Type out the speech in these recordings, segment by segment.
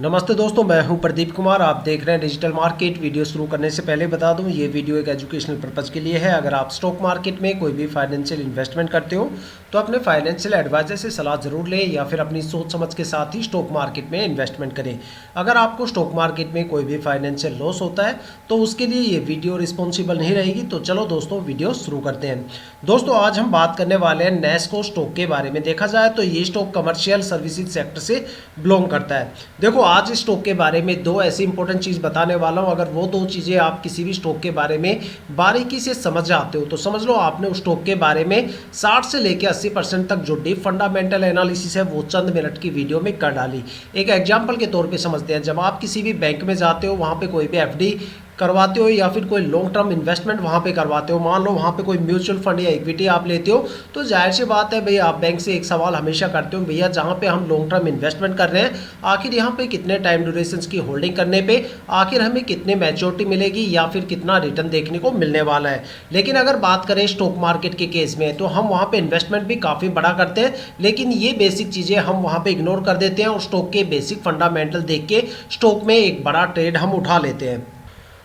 नमस्ते दोस्तों, मैं हूं प्रदीप कुमार। आप देख रहे हैं डिजिटल मार्केट। वीडियो शुरू करने से पहले बता दूं, ये वीडियो एक एजुकेशनल पर्पज़ के लिए है। अगर आप स्टॉक मार्केट में कोई भी फाइनेंशियल इन्वेस्टमेंट करते हो तो अपने फाइनेंशियल एडवाइजर से सलाह जरूर लें या फिर अपनी सोच समझ के साथ ही स्टॉक मार्केट में इन्वेस्टमेंट करें। अगर आपको स्टॉक मार्केट में कोई भी फाइनेंशियल लॉस होता है तो उसके लिए ये वीडियो रिस्पॉन्सिबल नहीं रहेगी। तो चलो दोस्तों, वीडियो शुरू करते हैं। दोस्तों, आज हम बात करने वाले हैं नेस्को स्टॉक के बारे में। देखा जाए तो ये स्टॉक कमर्शियल सर्विसेज सेक्टर से बिलोंग करता है। देखो, आज इस स्टॉक के बारे में दो ऐसी इंपॉर्टेंट चीज़ बताने वाला हूं। अगर वो दो चीज़ें आप किसी भी स्टॉक के बारे में बारीकी से समझ जाते हो तो समझ लो आपने उस स्टॉक के बारे में 60 से लेकर 80% तक जो डीप फंडामेंटल एनालिसिस है वो चंद मिनट की वीडियो में कर डाली। एक एग्जाम्पल के तौर पे समझते हैं। जब आप किसी भी बैंक में जाते हो, वहाँ पे कोई भी एफडी करवाते हो या फिर कोई लॉन्ग टर्म इन्वेस्टमेंट वहाँ पे करवाते हो, मान लो वहाँ पे कोई म्यूचुअल फंड या इक्विटी आप लेते हो, तो जाहिर सी बात है भैया, आप बैंक से एक सवाल हमेशा करते हो, भैया जहाँ पे हम लॉन्ग टर्म इन्वेस्टमेंट कर रहे हैं आखिर यहाँ पे कितने टाइम ड्यूरेशन की होल्डिंग करने पे आखिर हमें कितने मैच्योरिटी मिलेगी या फिर कितना रिटर्न देखने को मिलने वाला है। लेकिन अगर बात करें स्टॉक मार्केट के केस में तो हम वहाँ पे इन्वेस्टमेंट भी काफ़ी बड़ा करते हैं, लेकिन ये बेसिक चीज़ें हम वहाँ पे इग्नोर कर देते हैं और स्टॉक के बेसिक फंडामेंटल देख के स्टॉक में एक बड़ा ट्रेड हम उठा लेते हैं।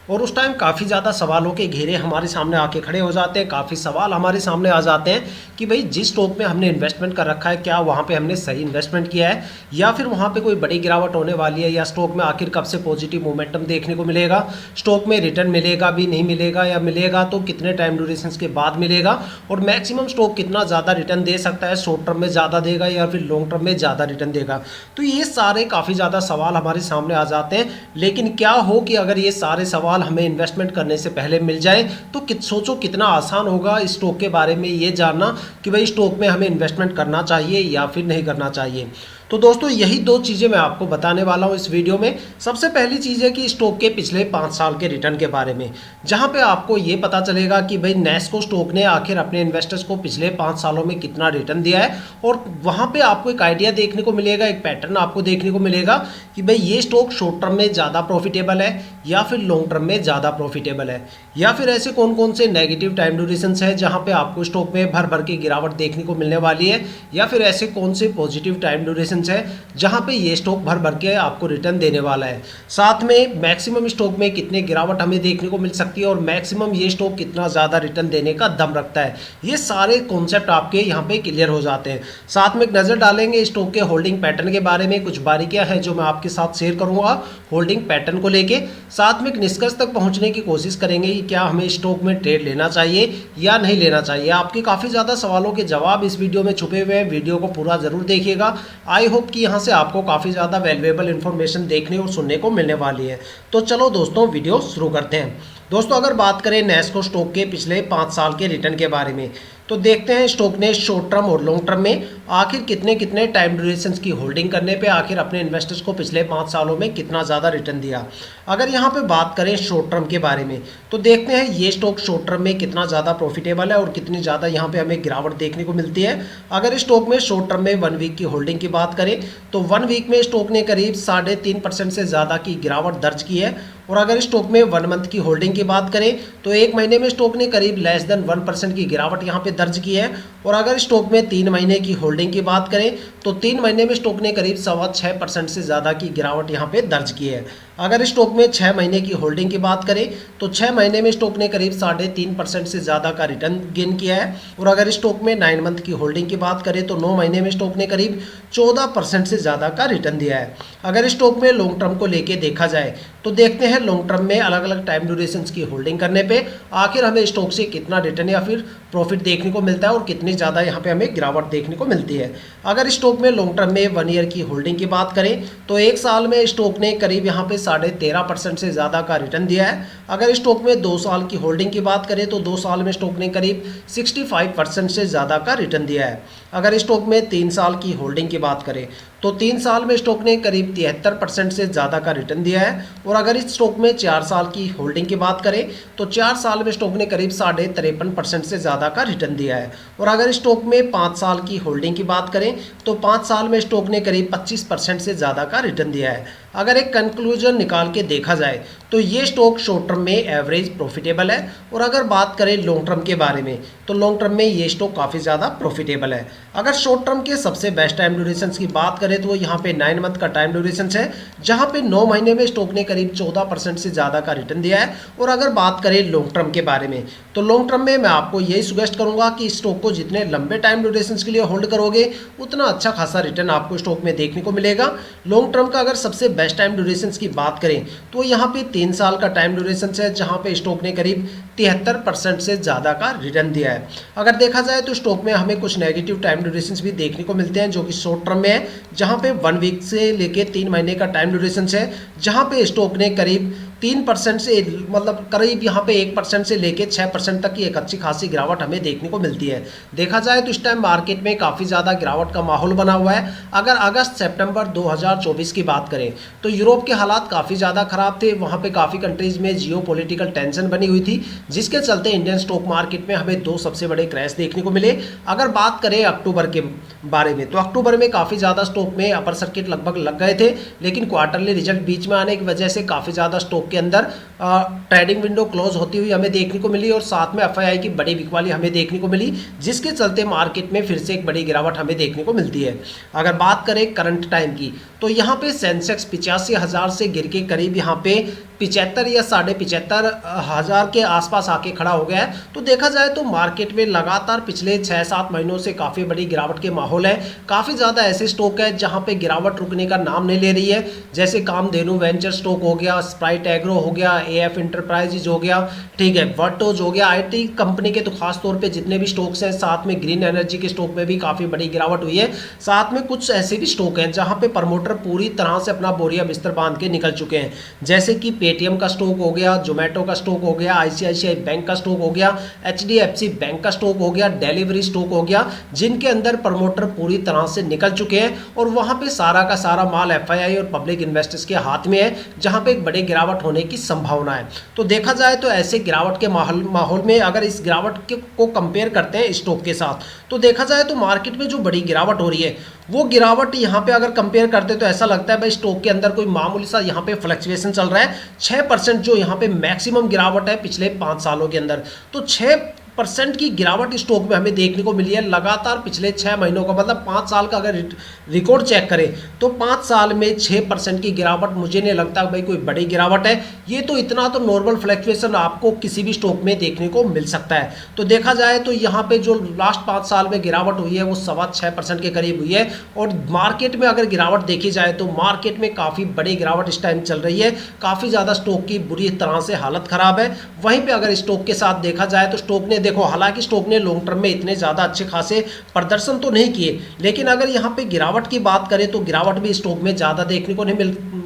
और उस टाइम काफ़ी ज़्यादा सवालों के घेरे हमारे सामने आके खड़े हो जाते हैं। काफ़ी सवाल हमारे सामने आ जाते हैं कि भाई जिस स्टॉक में हमने इन्वेस्टमेंट कर रखा है, क्या वहाँ पे हमने सही इन्वेस्टमेंट किया है या फिर वहाँ पे कोई बड़ी गिरावट होने वाली है, या स्टॉक में आखिर कब से पॉजिटिव मोमेंटम देखने को मिलेगा, स्टॉक में रिटर्न मिलेगा भी नहीं मिलेगा, या मिलेगा तो कितने टाइम ड्यूरेशन के बाद मिलेगा, और मैक्सिमम स्टॉक कितना ज़्यादा रिटर्न दे सकता है, शॉर्ट टर्म में ज़्यादा देगा या फिर लॉन्ग टर्म में ज़्यादा रिटर्न देगा। तो ये सारे काफ़ी ज़्यादा सवाल हमारे सामने आ जाते हैं। लेकिन क्या हो कि अगर ये सारे सवाल हमें इन्वेस्टमेंट करने से पहले मिल जाए तो सोचो कितना आसान होगा इस स्टॉक के बारे में ये जानना कि भाई स्टॉक में हमें इन्वेस्टमेंट करना चाहिए या फिर नहीं करना चाहिए। तो दोस्तों, यही दो चीज़ें मैं आपको बताने वाला हूँ इस वीडियो में। सबसे पहली चीज़ है कि स्टॉक के पिछले 5 साल के रिटर्न के बारे में, जहाँ पे आपको ये पता चलेगा कि भाई नेस्को स्टॉक ने आखिर अपने इन्वेस्टर्स को पिछले 5 सालों में कितना रिटर्न दिया है। और वहाँ पे आपको एक आइडिया देखने को मिलेगा, एक पैटर्न आपको देखने को मिलेगा कि भाई ये स्टॉक शॉर्ट टर्म में ज़्यादा प्रॉफिटेबल है या फिर लॉन्ग टर्म में ज़्यादा प्रॉफिटेबल है, या फिर ऐसे कौन कौन से नेगेटिव टाइम ड्यूरेशन है जहाँ पे आपको स्टॉक में भर भर के गिरावट देखने को मिलने वाली है, या फिर ऐसे कौन से पॉजिटिव टाइम ड्यूरेशन है जहाँ पे ये स्टॉक भर भर के आपको रिटर्न देने वाला है। साथ में मैक्सिमम स्टॉक में कितने गिरावट हमें देखने को मिल सकती है और मैक्सिमम ये स्टॉक कितना ज़्यादा रिटर्न देने का दम रखता है। ये सारे कॉन्सेप्ट आपके यहाँ पे क्लियर हो जाते हैं। साथ में एक नज़र डालेंगे स्टॉक के होल्डिंग पैटर्न के बारे में। कुछ बारीकियाँ हैं जो मैं आपके साथ शेयर करूँगा होल्डिंग पैटर्न को लेके। साथ में एक निष्कर्ष तक पहुँचने की कोशिश करेंगे कि क्या हमें स्टॉक में ट्रेड लेना चाहिए या नहीं लेना चाहिए। आपके काफ़ी ज़्यादा सवालों के जवाब इस वीडियो में छुपे हुए हैं। वीडियो को पूरा ज़रूर देखिएगा। आई होप कि यहाँ से आपको काफ़ी ज़्यादा वैल्यूएबल इन्फॉर्मेशन देखने और सुनने को मिलने वाली है। तो चलो दोस्तों, वीडियो शुरू करते हैं। दोस्तों, अगर बात करें नेस्को स्टॉक के पिछले 5 साल के रिटर्न के बारे में तो देखते हैं स्टॉक ने शॉर्ट टर्म और लॉन्ग टर्म में आखिर कितने कितने टाइम ड्यूरेशन की होल्डिंग करने पे आखिर अपने इन्वेस्टर्स को पिछले 5 सालों में कितना ज़्यादा रिटर्न दिया। अगर यहाँ पे बात करें शॉर्ट टर्म के बारे में तो देखते हैं ये स्टॉक शॉर्ट टर्म में कितना ज़्यादा प्रॉफिटेबल है और कितनी ज़्यादा यहाँ पे हमें गिरावट देखने को मिलती है। अगर स्टॉक में शॉर्ट टर्म में 1 वीक की होल्डिंग की बात करें तो 1 वीक में स्टॉक ने करीब 3.5% से ज़्यादा की गिरावट दर्ज की है। और अगर स्टॉक में 1 मंथ की होल्डिंग की बात करें तो 1 महीने में स्टॉक ने करीब लेस देन 1% की गिरावट यहाँ पे दर्ज की है। और अगर स्टॉक में 3 महीने की होल्डिंग की बात करें तो 3 महीने में स्टॉक ने करीब 6.25% से ज़्यादा की गिरावट यहाँ पे दर्ज की है। अगर स्टॉक में 6 महीने की होल्डिंग की बात करें तो 6 महीने में स्टॉक ने करीब 3.5% से ज़्यादा का रिटर्न गेन किया है। और अगर स्टॉक में 9 मंथ की होल्डिंग की बात करें तो 9 महीने में स्टॉक ने करीब 14% से ज़्यादा का रिटर्न दिया है। अगर स्टॉक में लॉन्ग टर्म को लेके देखा जाए तो देखते हैं लॉन्ग टर्म में अलग अलग टाइम ड्यूरेशन की होल्डिंग करने पे आखिर हमें स्टॉक से कितना रिटर्न या फिर प्रॉफिट देखने को मिलता है और कितनी ज़्यादा यहाँ पे हमें गिरावट देखने को मिलती है। अगर स्टॉक में लॉन्ग टर्म में 1 ईयर की होल्डिंग की बात करें तो 1 साल में स्टॉक ने करीब यहाँ पे 13.5% से ज़्यादा का रिटर्न दिया है। अगर स्टॉक में 2 साल की होल्डिंग की बात करें तो 2 साल में स्टॉक ने करीब 65% से ज़्यादा का रिटर्न दिया है। अगर स्टॉक में 3 साल की होल्डिंग की बात करें तो 3 साल में स्टॉक ने करीब 73% से ज़्यादा का रिटर्न दिया है। और अगर इस स्टॉक में 4 साल की होल्डिंग की बात करें तो 4 साल में स्टॉक ने करीब 53.5% से ज़्यादा ज़्यादा का रिटर्न दिया है। और अगर स्टॉक में 5 साल की होल्डिंग की बात करें तो 5 साल में स्टॉक ने करीब 25% से ज़्यादा का रिटर्न दिया है। अगर एक कंक्लूजन निकाल के देखा जाए तो ये स्टॉक शॉर्ट टर्म में एवरेज प्रॉफिटेबल है, और अगर बात करें लॉन्ग टर्म के बारे में तो लॉन्ग टर्म में ये स्टॉक काफ़ी ज़्यादा प्रॉफिटेबल है। अगर शॉर्ट टर्म के सबसे बेस्ट टाइम ड्यूरेशन की बात करें तो यहाँ पे 9 मंथ का टाइम ड्यूरेशन है, जहाँ पे 9 महीने में स्टॉक ने करीब 14% से ज़्यादा का रिटर्न दिया है। और अगर बात करें लॉन्ग टर्म के बारे में तो लॉन्ग टर्म में मैं आपको यही सजेस्ट करूँगा कि स्टॉक को जितने लंबे टाइम ड्यूरेशन के लिए होल्ड करोगे उतना अच्छा खासा रिटर्न आपको स्टॉक में देखने को मिलेगा। लॉन्ग टर्म का अगर सबसे बेस्ट टाइम ड्यूरेशन की बात करें तो यहाँ पे 3 साल का टाइम ड्यूरेशन है, जहाँ पे स्टॉक ने करीब 73% से ज़्यादा का रिटर्न दिया है। अगर देखा जाए तो स्टॉक में हमें कुछ नेगेटिव टाइम ड्यूरेशन भी देखने को मिलते हैं जो कि शॉर्ट टर्म में है, जहाँ पे 1 वीक से लेके 3 महीने का टाइम ड्यूरेशन है, जहाँ पे स्टॉक ने करीब 3% से मतलब करीब यहाँ पे 1% से लेके 6% तक की एक अच्छी खासी गिरावट हमें देखने को मिलती है। देखा जाए तो इस टाइम मार्केट में काफ़ी ज़्यादा गिरावट का माहौल बना हुआ है। अगर अगस्त सितंबर 2024 की बात करें तो यूरोप के हालात काफ़ी ज़्यादा ख़राब थे, वहाँ पे काफ़ी कंट्रीज़ में जियोपॉलिटिकल टेंशन बनी हुई थी, जिसके चलते इंडियन स्टॉक मार्केट में हमें 2 सबसे बड़े क्रैश देखने को मिले। अगर बात करें अक्टूबर के बारे में तो अक्टूबर में काफ़ी ज़्यादा स्टॉक में अपर सर्किट लगभग लग गए थे, लेकिन क्वार्टरली रिजल्ट बीच में आने की वजह से काफ़ी ज़्यादा स्टॉक के अंदर ट्रेडिंग विंडो क्लोज होती हुई हमें देखने को मिली, और साथ में एफआईआई की बड़ी बिकवाली हमें देखने को मिली, जिसके चलते मार्केट में फिर से एक बड़ी गिरावट हमें देखने को मिलती है। अगर बात करें करंट टाइम की तो यहाँ पे सेंसेक्स 85,000 से गिर के करीब यहाँ पे 75 या 75,500 के आसपास आके खड़ा हो गया है। तो देखा जाए तो मार्केट में लगातार पिछले 6-7 महीनों से काफ़ी बड़ी गिरावट के माहौल है। काफ़ी ज़्यादा ऐसे स्टॉक है जहाँ पे गिरावट रुकने का नाम नहीं ले रही है, जैसे कामधेनु वेंचर स्टॉक हो गया, स्प्राइट एग्रो हो गया, एएफ इंटरप्राइजेज हो गया, ठीक है, वर्टोज हो गया। आईटी कंपनी के तो खास तौर पे जितने भी स्टॉक्स हैं, साथ में ग्रीन एनर्जी के स्टॉक में भी काफ़ी बड़ी गिरावट हुई है। साथ में कुछ ऐसे भी स्टॉक हैं जहाँ पे प्रमोटर पूरी तरह से अपना बोरिया बिस्तर बांध के निकल चुके हैं, जैसे कि पेटीएम का स्टॉक हो गया, जोमेटो का स्टॉक हो गया, आईसीआईसीआई बैंक का स्टॉक हो गया, एचडीएफसी बैंक का स्टॉक हो गया, डिलीवरी स्टॉक हो गया, जिनके अंदर प्रमोटर पूरी तरह से निकल चुके हैं और वहां पे सारा का सारा माल एफआईआई और पब्लिक इन्वेस्टर्स के हाथ में है, जहां पे एक बड़ी गिरावट होने की संभावना है। तो देखा जाए तो ऐसे गिरावट के माहौल में अगर इस गिरावट को कंपेयर करते हैं स्टॉक के साथ, तो देखा जाए तो मार्केट में जो बड़ी गिरावट हो रही है वो गिरावट यहाँ पे अगर कंपेयर करते तो ऐसा लगता है भाई स्टॉक के अंदर कोई मामूली सा यहाँ पे फ्लक्चुएशन चल रहा है। 6% जो यहाँ पे मैक्सिमम गिरावट है पिछले 5 सालों के अंदर, तो 6% की गिरावट स्टॉक में हमें देखने को मिली है लगातार पिछले 6 महीनों का, मतलब 5 साल का अगर रिकॉर्ड चेक करें तो 5 साल में 6% की गिरावट मुझे नहीं लगता भाई कोई बड़ी गिरावट है। ये तो इतना तो नॉर्मल फ्लक्चुएशन आपको किसी भी स्टॉक में देखने को मिल सकता है। तो देखा जाए तो यहाँ पे जो लास्ट 5 साल में गिरावट हुई है वो 6.25% के करीब हुई है, और मार्केट में अगर गिरावट देखी जाए तो मार्केट में काफ़ी बड़ी गिरावट इस टाइम चल रही है। काफ़ी ज़्यादा स्टॉक की बुरी तरह से हालत ख़राब है। वहीं पर अगर स्टॉक के साथ देखा जाए तो स्टॉक ने देखो, हालांकि स्टॉक ने लॉन्ग टर्म में इतने ज़्यादा अच्छे खासे प्रदर्शन तो नहीं किए, लेकिन अगर यहाँ पे गिरावट की बात करें तो गिरावट भी स्टॉक में ज़्यादा देखने को नहीं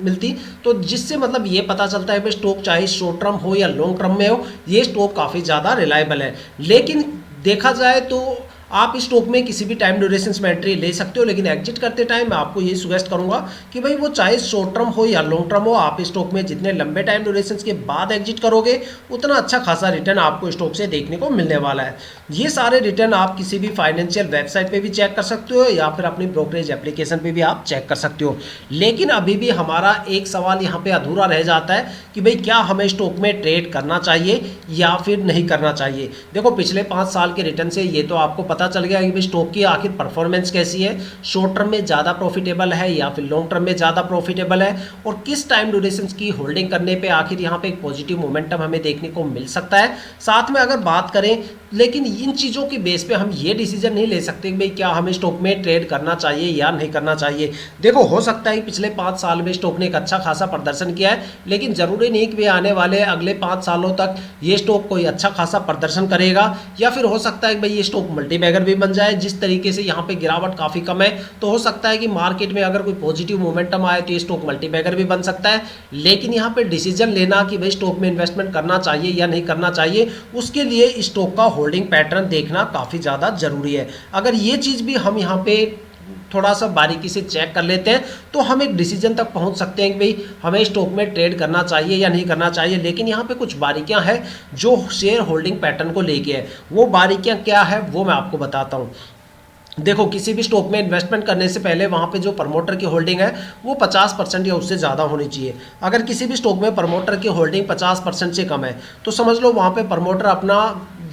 मिलती। तो जिससे मतलब ये पता चलता है कि स्टॉक चाहे शॉर्ट टर्म हो या लॉन्ग टर्म में हो, ये स्टॉक काफ़ी ज़्यादा रिलायबल है। लेकिन देखा जाए तो आप इस स्टॉक में किसी भी टाइम ड्यूरेशन में एंट्री ले सकते हो, लेकिन एग्जिट करते टाइम मैं आपको ये सुजेस्ट करूंगा कि भाई वो चाहे शॉर्ट टर्म हो या लॉन्ग टर्म हो, आप इस स्टॉक में जितने लंबे टाइम ड्यूरेशन के बाद एग्जिट करोगे उतना अच्छा खासा रिटर्न आपको स्टॉक से देखने को मिलने वाला है। ये सारे रिटर्न आप किसी भी फाइनेंशियल वेबसाइट पर भी चेक कर सकते हो या फिर अपनी ब्रोकरेज एप्लीकेशन पर भी आप चेक कर सकते हो। लेकिन अभी भी हमारा एक सवाल यहाँ पे अधूरा रह जाता है कि भाई क्या हमें स्टॉक में ट्रेड करना चाहिए या फिर नहीं करना चाहिए। देखो पिछले 5 साल के रिटर्न से ये तो आपको पता चल गया कि स्टॉक की आखिर परफॉर्मेंस कैसी है, शॉर्ट टर्म में ज़्यादा प्रॉफिटेबल है या फिर लॉन्ग टर्म में ज़्यादा प्रॉफिटेबल है, और किस टाइम ड्यूरेशन की होल्डिंग करने पे आखिर यहाँ पे एक पॉजिटिव मोमेंटम हमें देखने को मिल सकता है। साथ में अगर बात करें, लेकिन इन चीज़ों की बेस पे हम ये डिसीजन नहीं ले सकते कि भाई क्या हमें स्टॉक में ट्रेड करना चाहिए या नहीं करना चाहिए। देखो हो सकता है पिछले 5 साल में स्टॉक ने एक अच्छा खासा प्रदर्शन किया है, लेकिन ज़रूरी नहीं कि आने वाले अगले 5 सालों तक ये स्टॉक कोई अच्छा खासा प्रदर्शन करेगा, या फिर हो सकता है कि भाई ये स्टॉक मल्टीबैगर भी बन जाए। जिस तरीके से यहाँ पे गिरावट काफ़ी कम है तो हो सकता है कि मार्केट में अगर कोई पॉजिटिव मोमेंटम आए तो ये स्टॉक मल्टीबैगर भी बन सकता है। लेकिन यहाँ पे डिसीजन लेना कि भाई स्टॉक में इन्वेस्टमेंट करना चाहिए या नहीं करना चाहिए, उसके लिए स्टॉक का होल्डिंग पैटर्न देखना काफ़ी ज़्यादा जरूरी है। अगर ये चीज़ भी हम यहाँ पे थोड़ा सा बारीकी से चेक कर लेते हैं तो हम एक डिसीजन तक पहुंच सकते हैं कि भाई हमें स्टॉक में ट्रेड करना चाहिए या नहीं करना चाहिए। लेकिन यहाँ पे कुछ बारीकियां हैं जो शेयर होल्डिंग पैटर्न को लेके है। वो बारीकियां क्या है वो मैं आपको बताता हूँ। देखो, किसी भी स्टॉक में इन्वेस्टमेंट करने से पहले वहाँ पे जो प्रमोटर की होल्डिंग है वो 50% या उससे ज़्यादा होनी चाहिए। अगर किसी भी स्टॉक में प्रमोटर की होल्डिंग 50% से कम है तो समझ लो वहाँ पे प्रमोटर अपना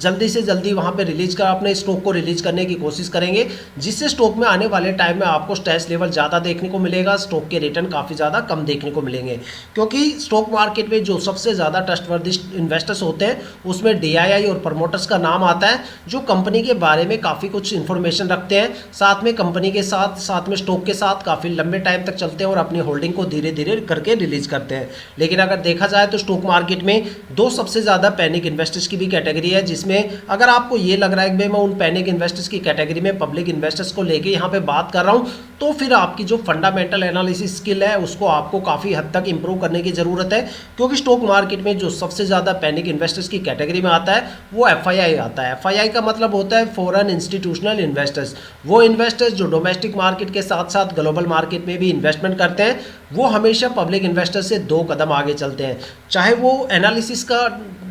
जल्दी से जल्दी वहाँ पे अपने स्टॉक को रिलीज करने की कोशिश करेंगे, जिससे स्टॉक में आने वाले टाइम में आपको स्ट्रेस लेवल ज़्यादा देखने को मिलेगा, स्टॉक के रिटर्न काफ़ी ज़्यादा कम देखने को मिलेंगे। क्योंकि स्टॉक मार्केट में जो सबसे ज़्यादा ट्रस्टवर्दी इन्वेस्टर्स होते हैं उसमें DII और प्रमोटर्स का नाम आता है, जो कंपनी के बारे में काफ़ी कुछ इन्फॉर्मेशन रखते हैं, साथ में कंपनी के साथ में स्टॉक के साथ काफ़ी लंबे टाइम तक चलते हैं और अपनी होल्डिंग को धीरे धीरे करके रिलीज करते हैं। लेकिन अगर देखा जाए तो स्टॉक मार्केट में दो सबसे ज़्यादा पैनिक इन्वेस्टर्स की भी कैटेगरी है, जिसमें अगर आपको ये लग रहा है कि मैं उन पैनिक इन्वेस्टर्स की कैटेगरी में पब्लिक इन्वेस्टर्स को लेके यहाँ पे बात कर रहा हूँ, तो फिर आपकी जो फंडामेंटल एनालिसिस स्किल है उसको आपको काफ़ी हद तक इंप्रूव करने की ज़रूरत है। क्योंकि स्टॉक मार्केट में जो सबसे ज़्यादा पैनिक इन्वेस्टर्स की कैटेगरी में आता है वो FII आता है। FII का मतलब होता है फॉरेन इंस्टीट्यूशनल इन्वेस्टर्स। वो इन्वेस्टर्स जो डोमेस्टिक मार्केट के साथ साथ ग्लोबल मार्केट में भी इन्वेस्टमेंट करते हैं, वो हमेशा पब्लिक इन्वेस्टर से 2 कदम आगे चलते हैं, चाहे वो एनालिसिस का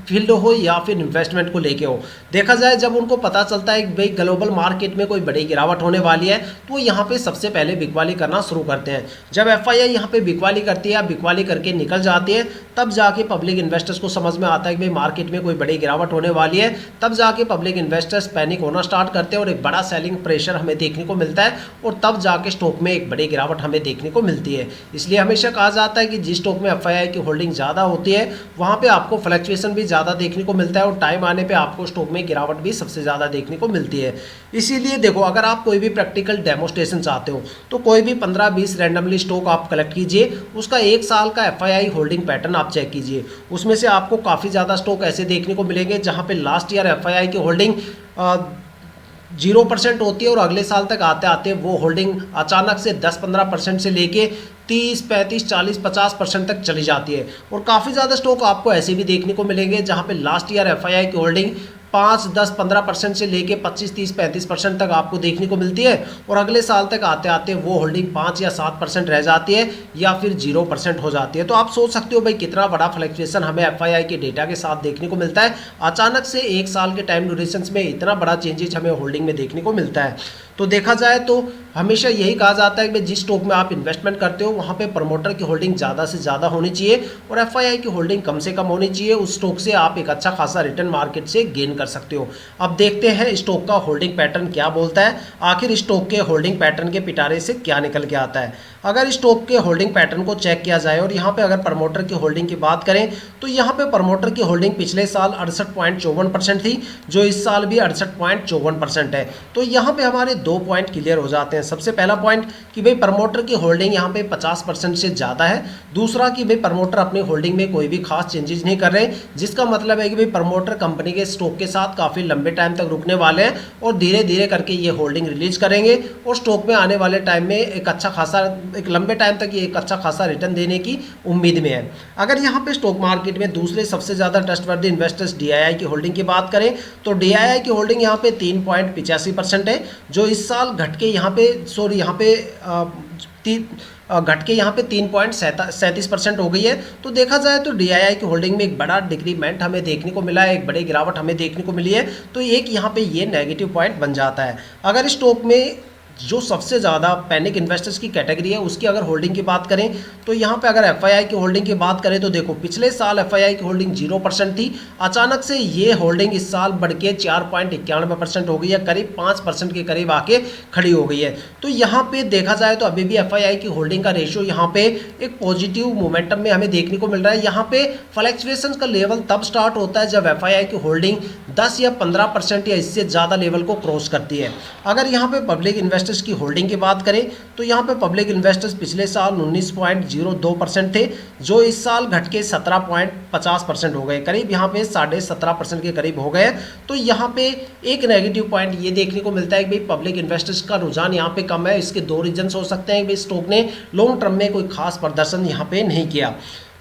फील्ड हो या फिर इन्वेस्टमेंट को लेके हो। देखा जाए जब उनको पता चलता है कि भाई ग्लोबल मार्केट में कोई बड़ी गिरावट होने वाली है तो वो यहाँ पे सबसे पहले बिकवाली करना शुरू करते हैं। जब FII यहाँ पे बिकवाली करती है या बिकवाली करके निकल जाती है तब जाके पब्लिक इन्वेस्टर्स को समझ में आता है कि भाई मार्केट में कोई बड़ी गिरावट होने वाली है। तब जाके पब्लिक इन्वेस्टर्स पैनिक होना स्टार्ट करते हैं और एक बड़ा सेलिंग प्रेशर हमें देखने को मिलता है और तब जाके स्टॉक में एक बड़ी गिरावट हमें देखने को मिलती है। इसलिए हमेशा कहा जाता है कि जिस स्टॉक में FII की होल्डिंग ज़्यादा होती है वहाँ पर आपको फ्लक्चुएशन भी ज़्यादा देखने को मिलता है और टाइम आने पे आपको स्टॉक में गिरावट भी सबसे ज़्यादा देखने को मिलती है। इसीलिए देखो, अगर आप कोई भी प्रैक्टिकल डेमोस्ट्रेशन चाहते हो तो कोई भी 15-20 रैंडमली स्टॉक आप कलेक्ट कीजिए, उसका 1 साल का FII होल्डिंग पैटर्न आप चेक कीजिए। उसमें से आपको काफ़ी ज़्यादा स्टॉक ऐसे देखने को मिलेंगे जहाँ पे लास्ट ईयर FII की होल्डिंग 0% होती है और अगले साल तक आते आते वो होल्डिंग अचानक से 10-15% से लेके 30, 35, 40, 50% तक चली जाती है। और काफ़ी ज़्यादा स्टॉक आपको ऐसे भी देखने को मिलेंगे जहाँ पे लास्ट ईयर FII की होल्डिंग 5, 10, 15% से लेके 25, 30, 35% तक आपको देखने को मिलती है और अगले साल तक आते आते वो होल्डिंग 5 या 7% रह जाती है या फिर 0% हो जाती है। तो आप सोच सकते हो भाई कितना बड़ा फ्लक्चुएशन हमें FII के डेटा के साथ देखने को मिलता है। अचानक से 1 साल के टाइम ड्यूरेशन में इतना बड़ा चेंजेस हमें होल्डिंग में देखने को मिलता है। तो देखा जाए तो हमेशा यही कहा जाता है कि जिस स्टॉक में आप इन्वेस्टमेंट करते हो वहाँ पे प्रमोटर की होल्डिंग ज़्यादा से ज़्यादा होनी चाहिए और FII की होल्डिंग कम से कम होनी चाहिए। उस स्टॉक से आप एक अच्छा खासा रिटर्न मार्केट से गेन कर सकते हो। अब देखते हैं स्टॉक का होल्डिंग पैटर्न क्या बोलता है, आखिर स्टॉक के होल्डिंग पैटर्न के पिटारे से क्या निकल के आता है। अगर स्टॉक के होल्डिंग पैटर्न को चेक किया जाए और यहाँ पे अगर प्रमोटर की होल्डिंग की बात करें तो यहाँ पे प्रमोटर की होल्डिंग पिछले साल 68.54% थी, जो इस साल भी 68.54% है। तो यहाँ पे हमारे 2 पॉइंट क्लियर हो जाते हैं। सबसे पहला पॉइंट कि भाई प्रमोटर की होल्डिंग यहाँ पे 50% से ज़्यादा है। दूसरा कि भाई प्रमोटर अपनी होल्डिंग में कोई भी खास चेंजेस नहीं कर रहे, जिसका मतलब है कि भाई प्रमोटर कंपनी के स्टॉक के साथ काफ़ी लंबे टाइम तक रुकने वाले हैं और धीरे धीरे करके ये होल्डिंग रिलीज करेंगे और स्टॉक में आने वाले टाइम में एक लंबे टाइम तक ये एक अच्छा खासा रिटर्न देने की उम्मीद में है। अगर यहाँ पे स्टॉक मार्केट में दूसरे सबसे ज़्यादा ट्रस्टवर्दी इन्वेस्टर्स DII की होल्डिंग की बात करें तो DII की होल्डिंग यहाँ पे 3.85% है, जो इस साल घट के यहाँ पे 3.37% हो गई है। तो देखा जाए तो DII की होल्डिंग में एक बड़ा डिक्रीमेंट हमें देखने को मिला है, एक बड़ी गिरावट हमें देखने को मिली है। तो एक यहाँ पे ये नेगेटिव पॉइंट बन जाता है। अगर स्टॉक में जो सबसे ज़्यादा पैनिक इन्वेस्टर्स की कैटेगरी है उसकी अगर होल्डिंग की बात करें तो यहाँ पे अगर FII की होल्डिंग की बात करें तो देखो, पिछले साल FII की होल्डिंग 0% थी, अचानक से ये होल्डिंग इस साल बढ़ के 4.91% हो गई है, करीब 5% के करीब आके खड़ी हो गई है। तो यहाँ पे देखा जाए तो अभी भी FII की होल्डिंग का रेशियो यहाँ पे एक पॉजिटिव मोमेंटम में हमें देखने को मिल रहा है। यहाँ पे फ्लक्चुएशन का लेवल तब स्टार्ट होता है जब FII की होल्डिंग 10 या 15% या इससे ज़्यादा लेवल को क्रॉस करती है। अगर यहाँ पे पब्लिक इन्वेस्टर्स की होल्डिंग की बात करें तो यहाँ पे पब्लिक इन्वेस्टर्स पिछले साल 19.02% थे, जो इस साल घट के 17.50% हो गए, करीब यहाँ पे 17.5% के करीब हो गए। तो यहाँ पे एक नेगेटिव पॉइंट ये देखने को मिलता है कि भाई पब्लिक इन्वेस्टर्स का रुझान यहाँ पे कम है। इसके 2 रीजन्स हो सकते हैं कि भाई स्टॉक ने लॉन्ग टर्म में कोई खास प्रदर्शन यहाँ पे नहीं किया।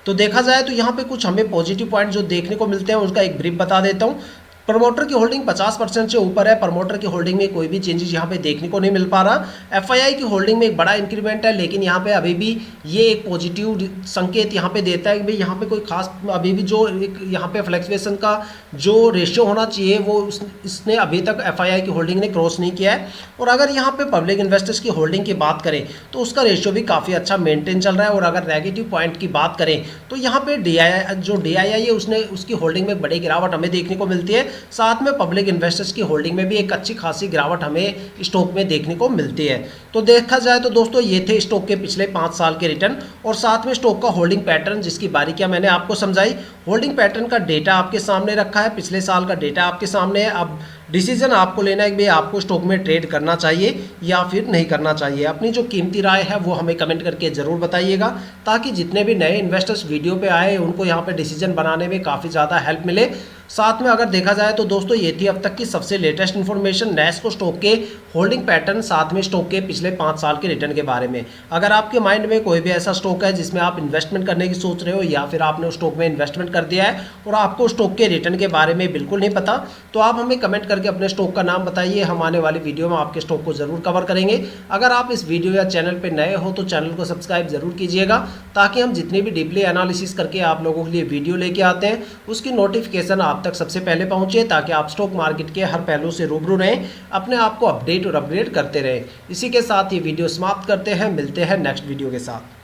तो देखा जाए तो यहाँ पे कुछ हमें पॉजिटिव पॉइंट जो देखने को मिलते हैं उसका एक ब्रीफ बता देता हूँ। प्रमोटर की होल्डिंग 50% से ऊपर है। प्रमोटर की होल्डिंग में कोई भी चेंजेस यहाँ पे देखने को नहीं मिल पा रहा। एफआईआई की होल्डिंग में एक बड़ा इंक्रीमेंट है, लेकिन यहाँ पे अभी भी ये एक पॉजिटिव संकेत यहाँ पे देता है कि भाई यहाँ पे कोई खास अभी भी जो एक यहाँ पे फ्लक्चुएशन का जो रेशियो होना चाहिए वो इसने अभी तक एफआईआई की होल्डिंग ने क्रॉस नहीं किया है। और अगर यहाँ पे पब्लिक इन्वेस्टर्स की होल्डिंग की बात करें तो उसका रेशियो भी काफ़ी अच्छा मेंटेन चल रहा है। और अगर नेगेटिव पॉइंट की बात करें तो यहाँ पे डीआईआई है उसने उसकी होल्डिंग में बड़ी गिरावट हमें देखने को मिलती है। साथ में पब्लिक इन्वेस्टर्स की होल्डिंग में भी एक अच्छी खासी गिरावट हमें स्टॉक में देखने को मिलती है। तो देखा जाए तो दोस्तों ये थे स्टॉक के पिछले 5 साल के रिटर्न और साथ में स्टॉक का होल्डिंग पैटर्न जिसकी बारीकियां मैंने आपको समझाई। होल्डिंग पैटर्न का डेटा आपके सामने रखा है, पिछले साल का डेटा आपके सामने है। अब डिसीजन आपको लेना है कि भाई आपको स्टॉक में ट्रेड करना चाहिए या फिर नहीं करना चाहिए। अपनी जो कीमती राय है वो हमें कमेंट करके ज़रूर बताइएगा, ताकि जितने भी नए इन्वेस्टर्स वीडियो पे आए उनको यहाँ पे डिसीजन बनाने में काफ़ी ज़्यादा हेल्प मिले। साथ में अगर देखा जाए तो दोस्तों ये थी अब तक की सबसे लेटेस्ट इन्फॉर्मेशन नेस्को स्टॉक के होल्डिंग पैटर्न, साथ में स्टॉक के पिछले 5 साल के रिटर्न के बारे में। अगर आपके माइंड में कोई भी ऐसा स्टॉक है जिसमें आप इन्वेस्टमेंट करने की सोच रहे हो या फिर आपने उस स्टॉक में इन्वेस्टमेंट कर दिया है और आपको स्टॉक के रिटर्न के बारे में बिल्कुल नहीं पता, तो आप हमें कमेंट करके अपने स्टॉक का नाम बताइए। हम आने वाली वीडियो में आपके स्टॉक को जरूर कवर करेंगे। अगर आप इस वीडियो या चैनल पर नए हो तो चैनल को सब्सक्राइब जरूर कीजिएगा, ताकि हम जितनी भी डीपली एनालिसिस करके आप लोगों के लिए वीडियो लेके आते हैं उसकी नोटिफिकेशन आप तक सबसे पहले पहुंचे, ताकि आप स्टॉक मार्केट के हर पहलू से रूबरू रहें, अपने आप को अपडेट और अपग्रेड करते रहें। इसी के साथ ये वीडियो समाप्त करते हैं, मिलते हैं नेक्स्ट वीडियो के साथ।